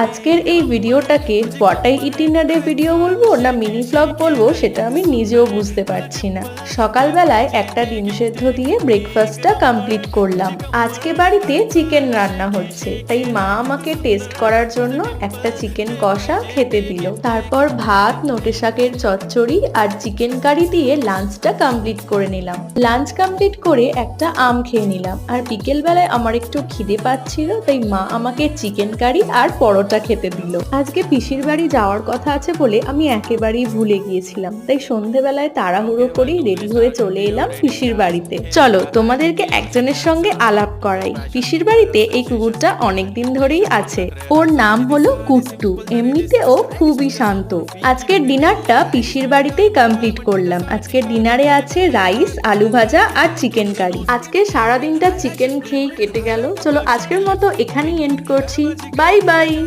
আজকের এই ভিডিওটাকে what I it in a day video বলবো না মিনি ভ্লগ বলবো সেটা আমি নিজেও বুঝতে পারছি না। সকালবেলায় একটা ডিম সেদ্ধ দিয়ে ব্রেকফাস্টটা কমপ্লিট করলাম। আজকে বাড়িতে চিকেন রান্না হচ্ছে, তাই মা আমাকে টেস্ট করার জন্য একটা চিকেন কষা খেতে দিল। তারপর ভাত, নোটে শাকের চচ্চড়ি আর চিকেন কারি দিয়ে লাঞ্চটা কমপ্লিট করে নিলাম। লাঞ্চ কমপ্লিট করে একটা আম খেয়ে নিলাম। আর বিকেল বেলায় আমার একটু খিদে পাচ্ছিল, তাই মা আমাকে চিকেন কারি আর পরোটা খেতে দিল। আজকে পিসির বাড়ি যাওয়ার কথা আছে বলে আমি একেবারেই ভুলে গিয়েছিলাম, তাই সন্ধেবেলায় তাড়াহুড়ো করেই রেডি হয়ে চলে এলাম পিসির বাড়িতে। চলো তোমাদেরকে একজনের সঙ্গে আলাপ করাই। পিসির বাড়িতে এই কুকুরটা অনেকদিন ধরেই আছে। ওর নাম হলো কুট্টু। এমনিতে ও খুবই শান্ত। আজকের ডিনারটা পিসির বাড়িতেই কমপ্লিট করলাম। আজকের ডিনারে আছে রাইস, আলু ভাজা আর চিকেন কারি। আজকে সারাদিনটা চিকেন খেয়েই কেটে গেল। চলো আজকের মতো এখানেই এন্ড করছি। Bye bye.